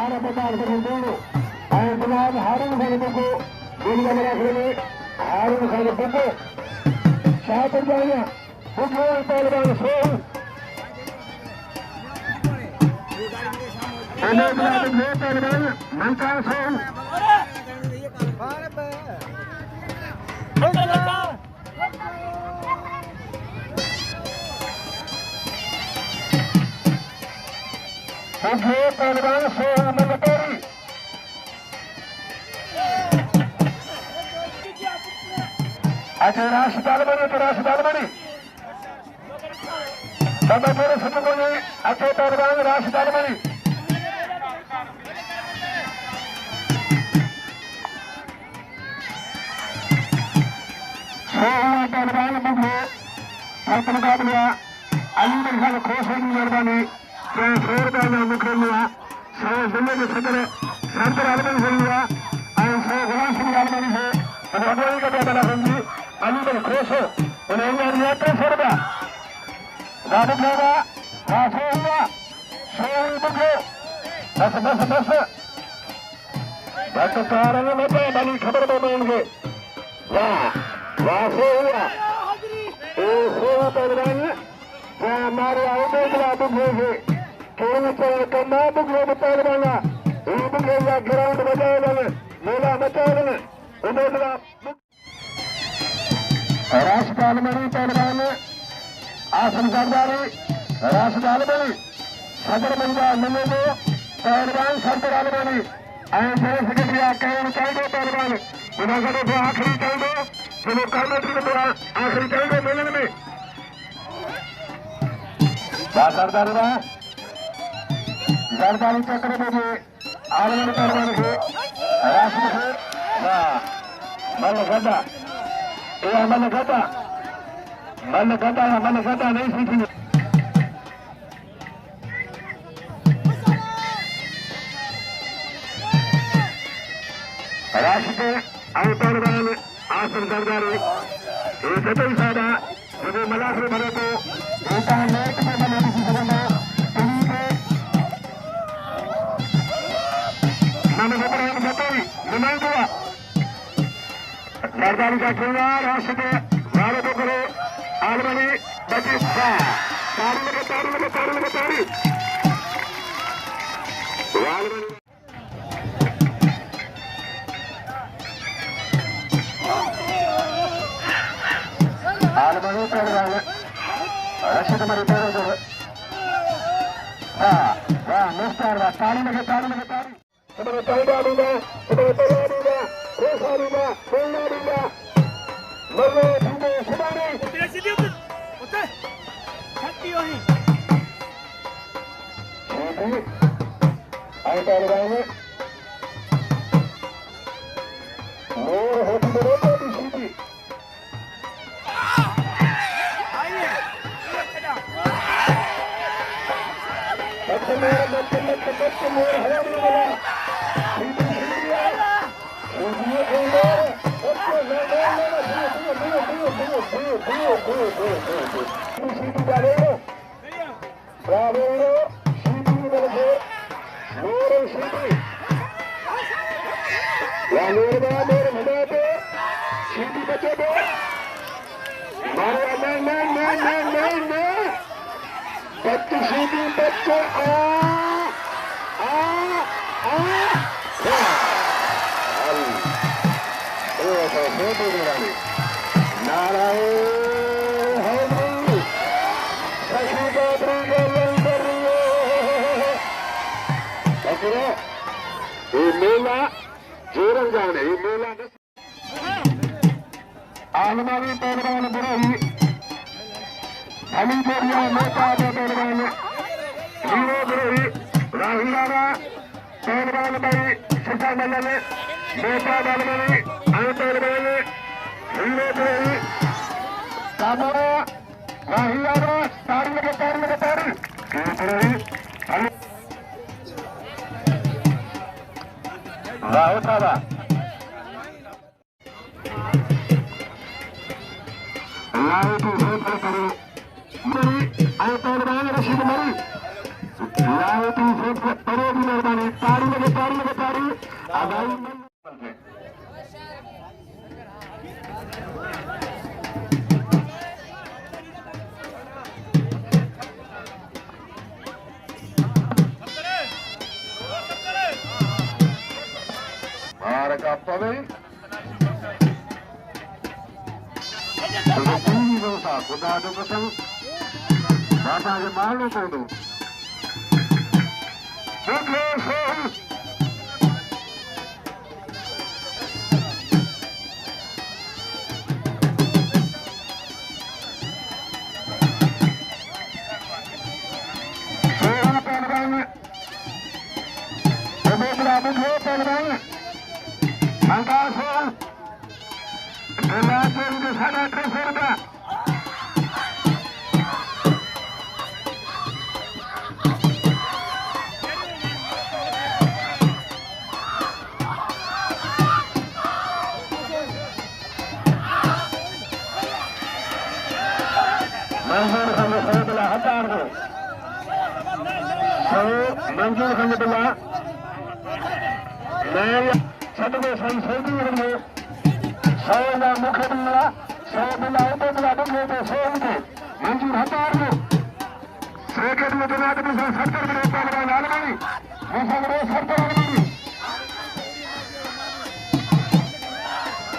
आना पचास दोनों और जनाब हारून खान बुको दुनिया मलाखड़े में हारून खान बुको शाहपुर जाइए बुको पहलवान सोहू पहलवान मंथर सोहू पहलवान सोहू मलकोरी अच्छा राशिद आलमनी तो राशिद आलमनी सब पूरे सबको ये अच्छे पहलवान राशिद आलमनी सोहू पहलवान बुघो हर मुकाबला अली खान खोस की मेहरबानी ₹100 मुखर हुआ 100 जिले के सदर सरदार आलमनी से हुआ और 100 गुलाम सिंह आलमनी से अगवाई का पैदा होंगी अली बन खोस हो उन्हें लिया ₹300 राबत होगा रासो हुआ 100 बुघो बस बस बस बस कारण में बनी खबर बनाएंगे वाह वासो हुआ सोहू पहलवान हमारे उबेदुल्लाह बुघियो से खेल चल कन्ना बुघियो पहलवाना बुघियो ग्राउंड बजाए मेला बचाए उबेदुल्लाह राशिद आलमनी पहलवान आसिफ जरदारी राशिद आलमनी सदर मंजा मिले को पहलवान सरदार आलमनी ऐसे सेक्रेटरी कहीं चाहिए पहलवान उन्होंने तो आखिरी चाहिए जो कर्मचारी को आखिरी चाहिए मिलन में सरदारी जरदारी चक्र में आलमनी पहलवान के राशिद से मलखड़ा नहीं सीखी राशिद पहलवान आसिफ जरदारी सतई सादा जो मलाखरे भरे को नेट में बना किसी जगह में जरदारी का खेलना राशिद भारत को करो आलमनी बची तारी आलमनी पहलवान रशीद मरी फेरोजे वाह मुस्तार वाह तारी लगे तुम्हारे पहला दूंगा तुम्हारे पहला दूंगा खोसा दूंगा बोलना दूंगा मरो दूंगा सुनाने शेडी आई पहलवान मोर होतिपोतो की शेडी मोर हराने वाला मेला जोरन जाने मेला आलमारी पहलवान बुराई अली जोरिया मेहताब पहलवान हीरो बुराई राहुल पहलवान भाई शिक्षा मल्ल मेहताब अलमनी पहलवान हीरो बुराई कामोरा राहुल तारी राहुल साहबा पहलवान रशीद मरी परेड मेहरबानी तारी खुदा जो कसम बाबा के मारनो को दो उबेदुल्लाह बुघियो पहलवान मंथर सोहू ₹350 मंजूर खंडबिल्ला मैं सदगो संसदी रंगो सौदा मुखबिल्ला सौबिल्ला उबेदुल्लाह बुघियो तो सौदा मंजूर हतार को सेकेंड में जनाब मिसाल सरकार में पहलवान अलमानी मिसाल रो सरकार अलमानी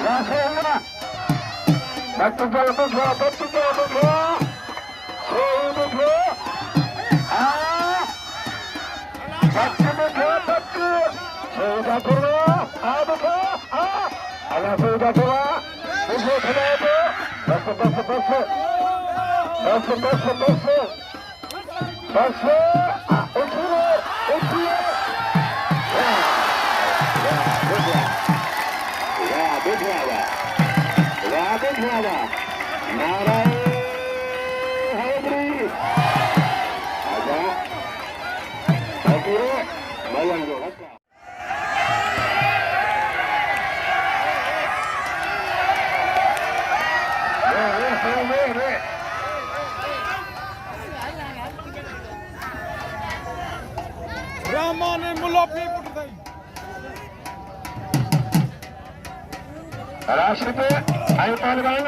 राशे हुआ बच्चों को बुघियो सोहू बुघियो Seudah kuro, buka, ala seudah kuro, buka kenapa? Bas, ukur, ya, Narai, Hadri, ada, Akiro, Malango. Rahman मुलाफी पुटदाई Rashid Ali पहलवान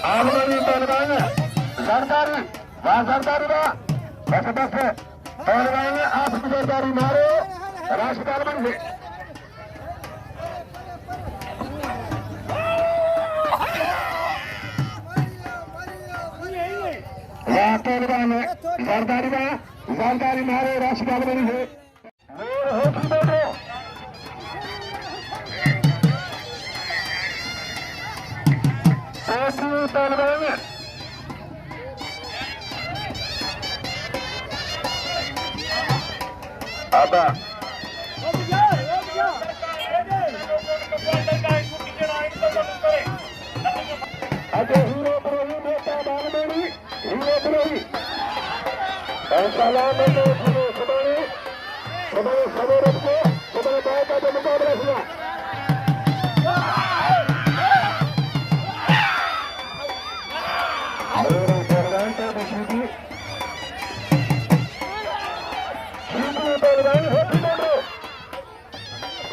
आलमानी पहलवान जरदारी जरदारी बस पहलवान आसिफ जरदारी मारो राशिद अलमनी पहलवान जरदारी मारो राशिद अलमनी है मोर होथिपोटो पहलवान आबा अजय हीरो पुरोही मेहताब आलमनी हीरो पुरोही सलाम में सुबह सवेरे को सुबह बाय का जो मुकाबला हुआ मोरो पहलवान का शीदी पहलवान होथिपोटो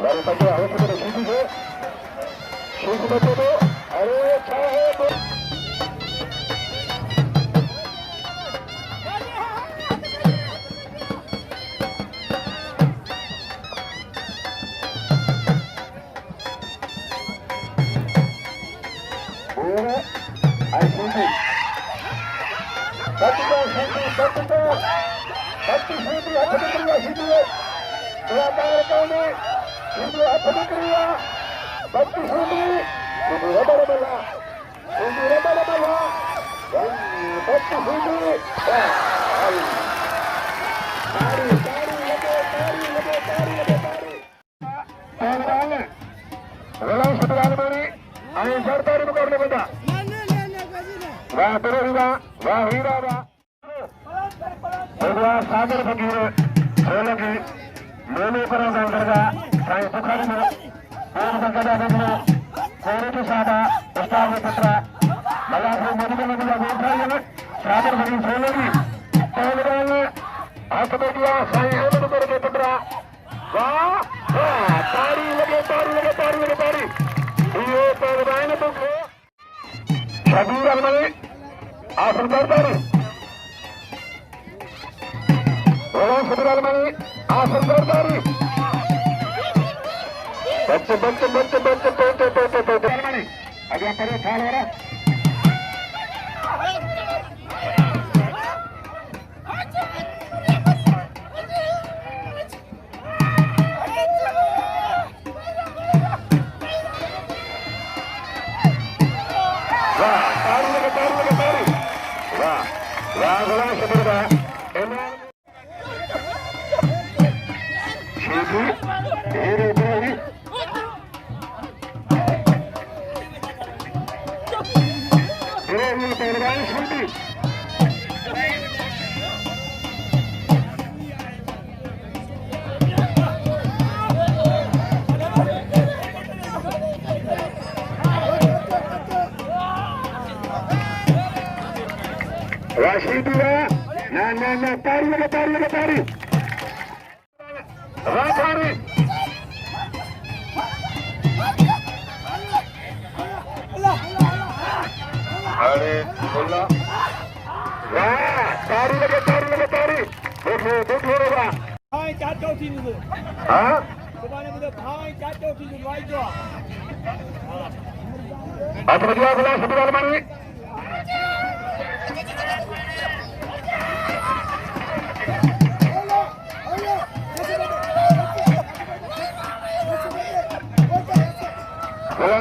वाले पकड़ा होथिपोटो शीदी से शीदी बच्चों को अरे अच्छा है रशीद अलमानी आणि जरदारी मुकाबले बंदा वाह बिरोही वाह हीरा वाह सागर फकीर सोलंकी मेले पर अंतर्गत साईं बुखारी में और बंदा Moro Sada, Mehtab Almani, Malakhro Mela Saadi, Saadi Nehrani Sadhuja, Pehlwan, Ubedullah Bughio, Wah, tari lagi. Ini Rehman Bakhrani, Rashid Almani, Asif Ali Zardari, Rashid Almani, Asif Ali Zardari. बच्चे Almani, अगला पड़े ख्याल हो रहा Rashid na tari. Bakhrani. Are bola. Tari lagi. Dekho रा. हां चाटो थी नु. हां? सुभाने मुझे हां चाटो थी नु वाई जो. Ubedullah Bughio Sindhi Almani.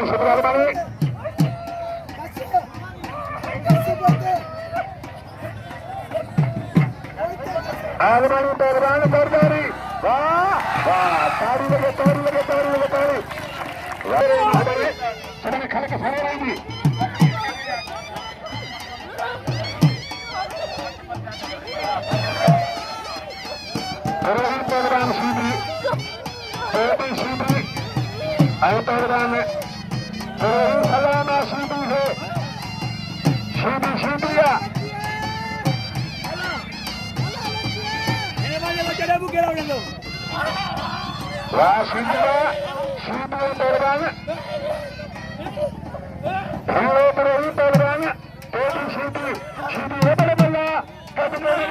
Sindhi Almani. Almani Pehlwan Zardari. Wah, tari lagi. Sebenarnya kali ke sana lagi. Raheel Pathan Sheedi, Sheedi, Raheel Pathan, Salam Sheedi है, Sheedi या. Wah Sheedi Pathan, Raheel Pathan, Sheedi bala Kashmiri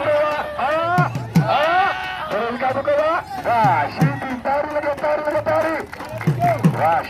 Sheedi tari lagi. Wah